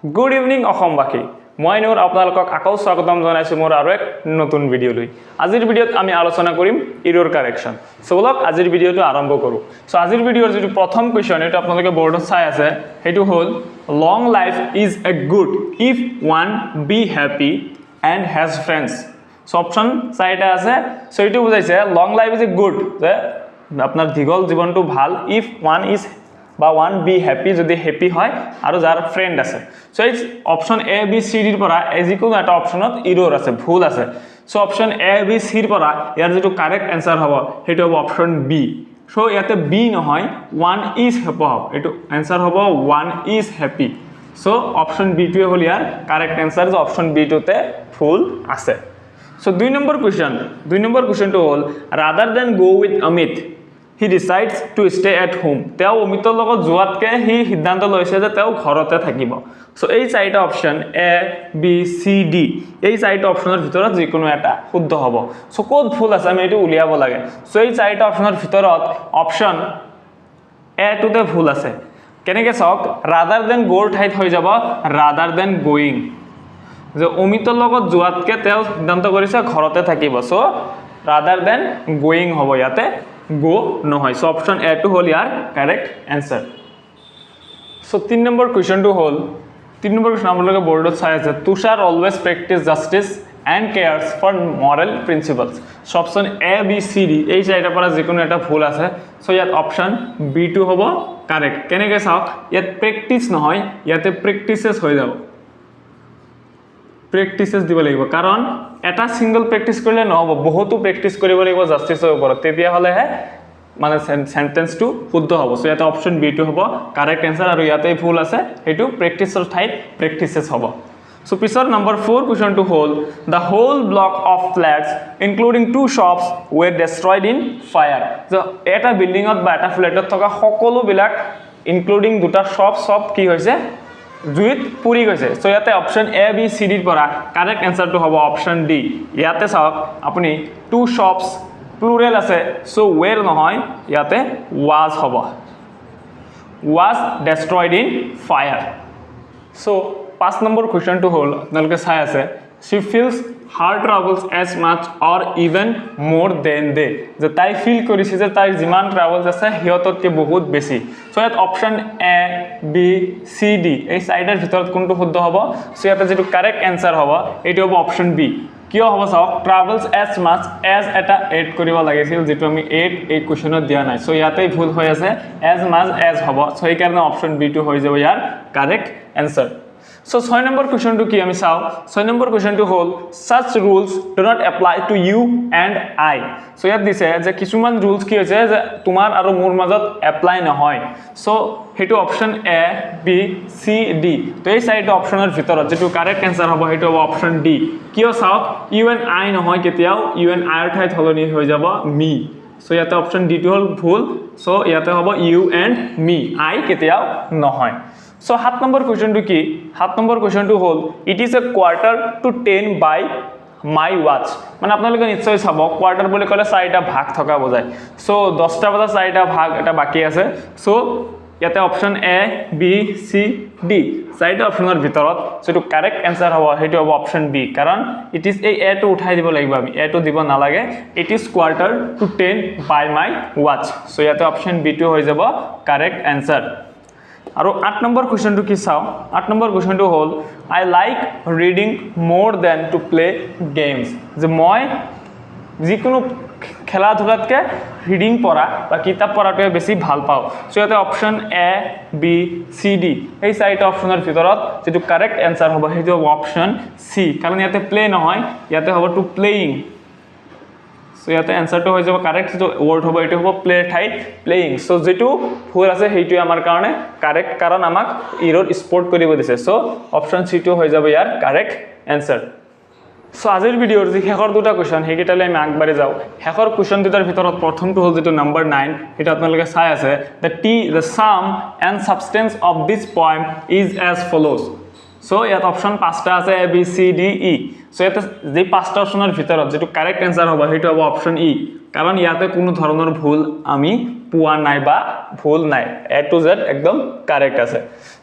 Good evening অসমবাসী মই নূৰ আপোনালোকক আকৌ স্বাগতম জনাইছো মোৰ আৰু এক নতুন ভিডিও লৈ আজিৰ ভিডিওত আমি আলোচনা কৰিম এৰৰ কাৰেকশন সো বলক আজিৰ ভিডিওটো আৰম্ভ কৰো সো আজিৰ ভিডিওৰ যেটো প্ৰথম কোৱেশ্চন এটা আপোনালোকে বোৰ্ডত চাই আছে হেতু হল long life is a good if one be happy and has friends so option চাইটা আছে সো এটো বুজাইছে long life is a good যে আপোনাৰ দীঘল জীৱনটো ভাল if one is বা one be happy যদি happy হয় আৰু যাৰ ফ্ৰেন্ড আছে সো এই অপচন এ বি সি ডিৰ পৰা যিকোনো এটা অপচনত এৰৰ আছে ভুল আছে সো অপচন এ বি সি ৰ পৰা ইয়াৰ যেটো কারেক্ট आंसर হ'ব হেতু হ'ব অপচন বি সো ইয়াতে বি নহয় one is happy হ'ব এটো आंसर হ'ব one is happy so option B টো হ'ল ইয়াৰ কাৰেক্ট आंसर যে অপচন বি টোতে ভুল আছে সো দুই নম্বৰ কোৱেশ্চনটো হ'ল rather than go with Amit he decides to stay at home তেও অমিতৰ লগত যোৱাতকে হি সিদ্ধান্ত লৈছে যে তেও ঘৰতে থাকিব সো এই চাৰিটা option A B C D এই চাৰিটা অপচনৰ ভিতৰত যিকোনো এটা শুদ্ধ হ'ব সো কোড ভুল আছে আমি এটো উলিয়াব লাগে সো এই চাৰিটা অপচনৰ ভিতৰত অপচন এ টোতে ভুল আছে কেনেকৈ চাওক rather than go ঠাইত হৈ যাব rather than going যে অমিতৰ লগত যোৱাতকে তেও সিদ্ধান্ত কৰিছে ঘৰতে থাকিব সো rather than going হ'ব ইয়াতে go নহয় সো অপচন এ টু হল ইয়াৰ কাৰেক্ট आंसर সো 3 নম্বৰ কোৱেশ্চনটো হল 3 নম্বৰ কোৱেশ্চন আপোনালোকে বোৰ্ডত চাই আছে Tushar always practice justice and cares for moral principles so option A B C D এই চাৰিটাৰ পৰা যিকোনো এটা ভুল আছে সো ইয়াত অপচন বি টু হ'ব কারেক্ট কেনেকৈ চাওক ইয়াত প্ৰেক্টিস নহয় ইয়াতে প্ৰেক্টিসেস হৈ যাব প্ৰেক্টিসেস দিব লাগিব কাৰণ এটা সিঙ্গল প্ৰেক্টিস কৰিলে নহব বহুতো প্ৰেক্টিস কৰিব লাগিব জাস্টিসৰ ওপৰত তেতিয়া হলে মানে সেন্টেন্স টু শুদ্ধ হ'ব সো ইয়াতে অপচন বি টু হ'ব কারেক্ট आंसर আৰু ইয়াতে ভুল আছে হেতু প্ৰেক্টিসৰ ঠাইত প্ৰেক্টিসেস হ'ব সো পিছৰ নম্বৰ 4 কোৱেশ্চনটো হ'ল the whole block of flats including two shops were destroyed in fire so এটা বিল্ডিংত বা এটা ফ্ল্যাটত থকা সকলো বিলাক ইনক্লুডিং দুটা শপ কি হৈছে জুইত পুৰি গৈছে সো ইয়াতে option A B C D ৰ পৰা কারেক্ট आंसर টো হ'ব অপচন ডি ইয়াতে চাওক আপুনি টু শপস প্লুৰেল আছে সো ওয়েৰ নহয় ইয়াতে was হ'ব was destroyed in fire so 5 নম্বৰ কোৱেশ্চনটো হ'ল আপোনালোকে চাই আছে she feels her troubles as much or even more than they যে তাই ফিল কৰিছে যে তাই যিমান ট্ৰাভেলস আছে হিয়ততকে বহুত বেছি সো ইয়াত option A B C D এই সাইডৰ ভিতৰত কোনটো শুদ্ধ হ'ব সো ইয়াতে যেটো কারেক্ট आंसर হ'ব এটো হ'ব অপচন বি কিয় হ'ব চাওক ট্রাভেলস as much as এটা এড কৰিব লাগিছিল যেটো আমি এড এই কোৱেশ্চনত দিয়া নাই সো ইয়াতে ভুল হৈ আছে as much as হ'ব সো এই কাৰণে অপচন বি টু হৈ যাব ইয়াৰ correct answer So 6 number question to ki ami sao 6 number question to hol such rules do not apply to you and I so yat dise je kisuman rules ki hoise je tumar aru mur majot apply na hoy so hetu option a b c d to ei side option er bhitorot jetu correct answer hobo hetu hobo option d kiyo sao you and I na hoy ketiao you and I er thait holoni hoi jabo me so yate option d to hol bhul so yate hobo you and me I ketiao na hoy So 7 number question to ki 7 number question to hol it is a quarter to 10 by my watch মানে আপোনালোকে নিশ্চয় চাব quarter বলে কলে 4টা ভাগ থকা বোঝায় সো 10টা বজা 4টা ভাগ এটা বাকি আছে সো ইয়াতে option A B C D 4টা অপশনৰ ভিতৰত যেটো কাৰেক্ট आंसर হ'ব হেতু হ'ব অপশন বি কাৰণ ইট ইজ এই এ টো উঠাই দিব লাগিব আমি এ টো দিব না লাগে it is quarter to 10 by my watch so ইয়াতে অপশন বি টু হৈ যাব কারেক্ট आंसर আৰু 8 নম্বৰ কোৱেশ্চনটো কি চাও 8 নম্বৰ কোৱেশ্চনটো হ'ল I like reading more than to play games যে মই যিকোনো খেলা ধুলাতকে ৰিডিং পঢ়া বা কিতাপ পঢ়াটো বেছি ভাল পাও সো ইয়াতে option A B C D এই চাৰিটা অপচনৰ ভিতৰত যেটো কাৰেক্ট आंसर হ'ব হেতু হ'ব অপচন সি কাৰণ ইয়াতে প্লে নহয় ইয়াতে হ'ব টু প্লেইং সো ইয়াতে आंसर টো হৈ যাব কারেক্ট যেটো ওয়ার্ড হ'ব এটো হ'ব প্লে ঠাইত প্লেইং সো যেটো ভুল আছে হেইটো আমাৰ কাৰণে কাৰেক্ট কাৰণ আমাক এৰৰ স্পট কৰিব দিছে সো অপচন সি টো হৈ যাব ইয়াৰ কাৰেক্ট आंसर সো আজিৰ ভিডিওৰ যে শেষৰ দুটা কোৱেশ্চন হেগিটালে আমি আগবাঢ়ি যাও শেষৰ কোৱেশ্চন দুটাৰ ভিতৰত প্ৰথমটো হ'ল যেটো নম্বৰ 9 এটা আপোনালোকে চাই আছে the sum and substance of this poem is as follows so ইয়াত অপচন 5টা আছে এ B C D E so ইয়াতে যে পাঁচটা অপশনৰ ভিতৰত যেটো কাৰেক্ট आंसर হ'ব হেটো হ'ব অপশন ই কাৰণ ইয়াতে কোনো ধৰণৰ ভুল আমি পোৱা নাই বা ভুল নাই এ টু জেড একদম কাৰেক্ট আছে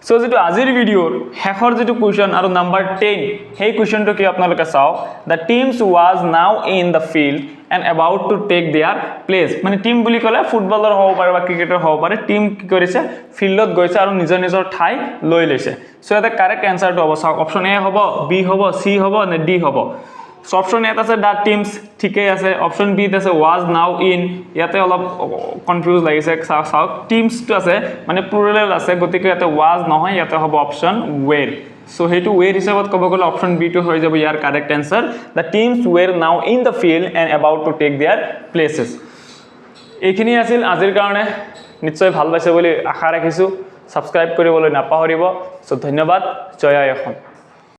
সো যেটো আজিৰ ভিডিওৰ শেষৰ যেটো কোৱেশ্চন আৰু নাম্বাৰ 10 সেই কোৱেশ্চনটো কি আপোনালোকে চাওক the teams was now in the field and about to take their place মানে টিম বুলি ক'লে ফুটবলৰ হ'ব পাৰে বা ক্ৰিকেটৰ হ'ব পাৰে টিম কি কৰিছে ফিল্ডত গৈছে আৰু নিজৰ নিজৰ ঠাই লৈ লৈছে সো এটা কারেক্ট आंसरটো হ'ব চাওক অপশন এ হ'ব বি হ'ব সি হ'ব নে ডি হ'ব সো অপশন এ আছে দা টিমস ঠিকই আছে অপশন বি আছে was now in ইয়াতে অলপ কনফিউজ লাগিছে চাওক টিমস টো আছে মানে প্লুৰাল আছে গতিকে ইয়াতে was নহয় ইয়াতে হ'ব অপশন were so হেতু were হিচাপত ক'ব গ'লে অপশন বি টো হৈ যাব ইয়াৰ correct answer the teams were now in the field and about to take their places এইখিনি আছিল আজিৰ কাৰণে নিশ্চয় ভাল পাইছে বুলি আশা ৰাখিছো সাবস্ক্ৰাইব কৰিবলৈ নাপাহৰিব সো ধন্যবাদ জয় আই অসম